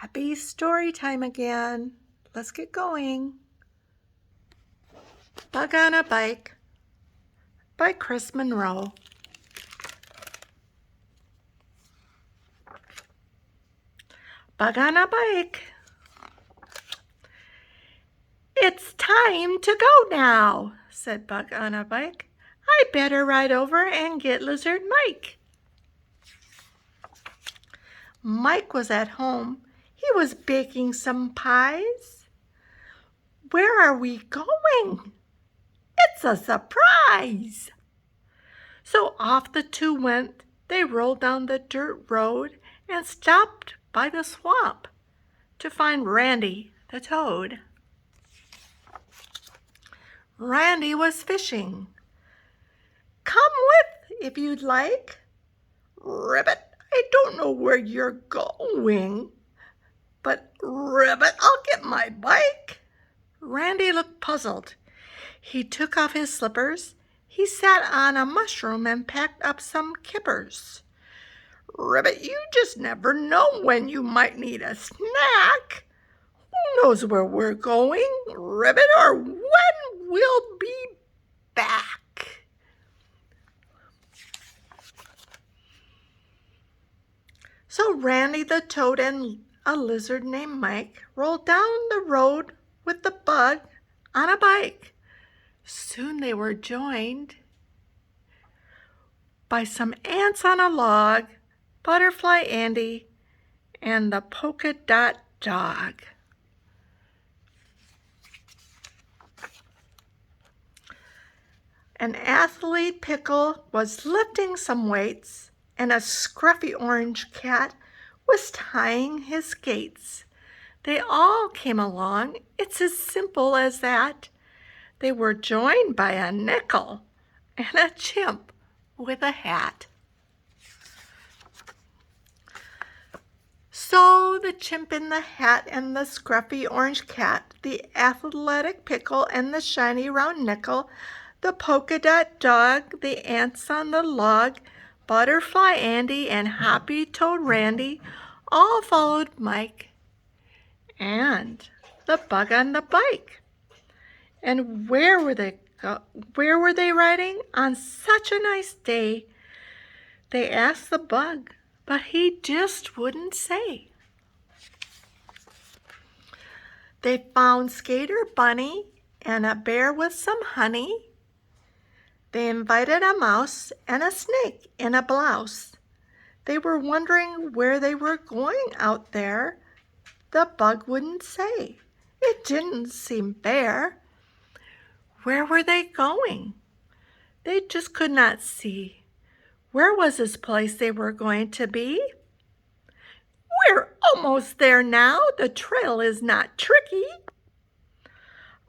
Happy story time again. Let's get going. Bug on a Bike by Chris Monroe. Bug on a bike. It's time to go now, said Bug on a Bike. I better ride over and get Lizard Mike. Mike was at home. He was baking some pies. Where are we going? It's a surprise. So off the two went. They rolled down the dirt road and stopped by the swamp to find Randy the toad. Randy was fishing. Come with if you'd like. Ribbit, I don't know where you're going. But Ribbit, I'll get my bike. Randy looked puzzled. He took off his slippers. He sat on a mushroom and packed up some kippers. Ribbit, you just never know when you might need a snack. Who knows where we're going, Ribbit, or when we'll be back? So Randy the toad and a lizard named Mike rolled down the road with the bug on a bike. Soon they were joined by some ants on a log, Butterfly Andy, and the polka dot dog. An athlete pickle was lifting some weights, and a scruffy orange cat was tying his skates. They all came along. It's as simple as that. They were joined by a nickel and a chimp with a hat. So the chimp in the hat and the scruffy orange cat, the athletic pickle and the shiny round nickel, the polka dot dog, the ants on the log, Butterfly Andy and Happy Toad Randy all followed Mike and the bug on the bike. And where were they riding on such a nice day? They asked the bug, but he just wouldn't say. They found Skater Bunny and a bear with some honey. They invited a mouse and a snake in a blouse. They were wondering where they were going out there. The bug wouldn't say. It didn't seem fair. Where were they going? They just could not see. Where was this place they were going to be? We're almost there now. The trail is not tricky.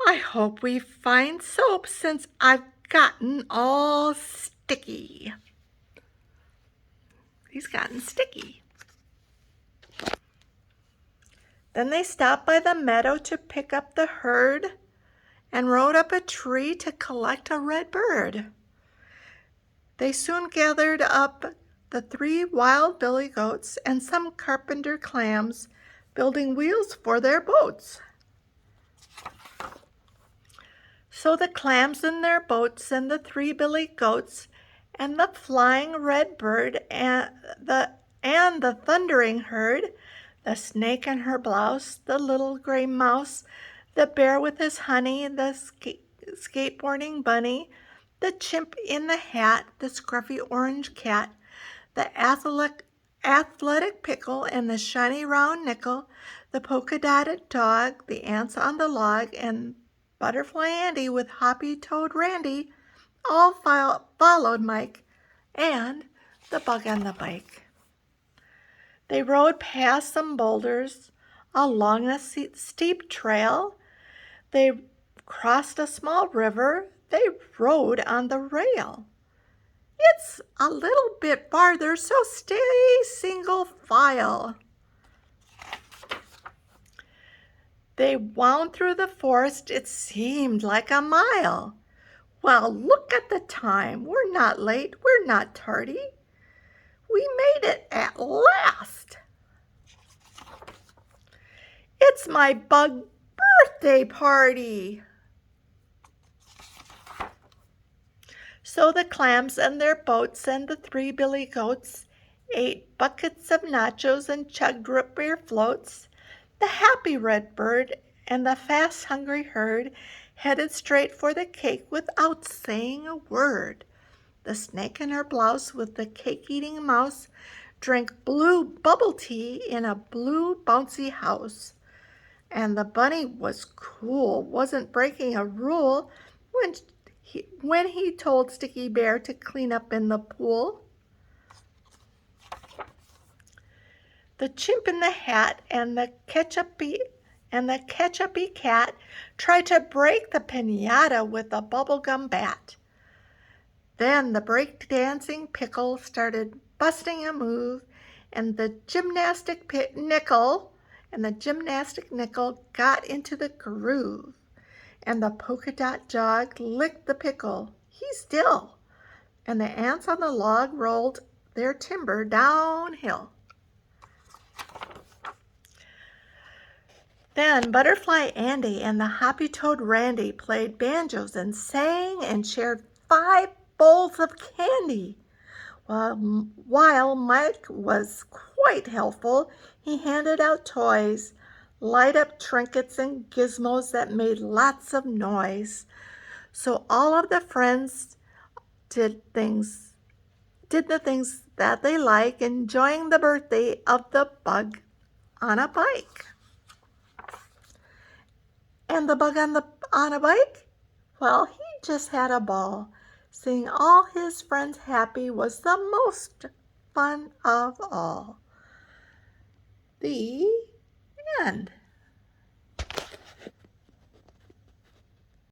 I hope we find soap since I've gotten all sticky. He's gotten sticky. Then they stopped by the meadow to pick up the herd and rode up a tree to collect a red bird. They soon gathered up the 3 wild billy goats and some carpenter clams, building wheels for their boats. So the clams in their boats and the 3 billy goats and the flying red bird and the thundering herd, the snake in her blouse, the little gray mouse, the bear with his honey, the skateboarding bunny, the chimp in the hat, the scruffy orange cat, the athletic pickle and the shiny round nickel, the polka dotted dog, the ants on the log, and Butterfly Andy with Happy Toad Randy all followed Mike and the bug on the bike. They rode past some boulders along a steep trail. They crossed a small river. They rode on the rail. It's a little bit farther, so stay single file. They wound through the forest. It seemed like a mile. Well, look at the time. We're not late. We're not tardy. We made it at last. It's my bug birthday party. So the clams and their boats and the three billy goats ate buckets of nachos and chugged root beer floats. The happy red bird and the fast hungry herd headed straight for the cake without saying a word. The snake in her blouse with the cake-eating mouse drank blue bubble tea in a blue bouncy house. And the bunny was cool, wasn't breaking a rule when he told Sticky Bear to clean up in the pool. The chimp in the hat and the ketchupy cat tried to break the piñata with a bubblegum bat. Then the break-dancing pickle started busting a move, and the gymnastic nickel got into the groove. And the polka dot jog licked the pickle, he still, and the ants on the log rolled their timber downhill. Then Butterfly Andy and the Hoppy Toad Randy played banjos and sang and shared 5 bowls of candy. While Mike was quite helpful, he handed out toys, light up trinkets and gizmos that made lots of noise. So all of the friends did the things that they like, enjoying the birthday of the bug on a bike. And the bug on a bike? Well, he just had a ball. Seeing all his friends happy was the most fun of all. The end.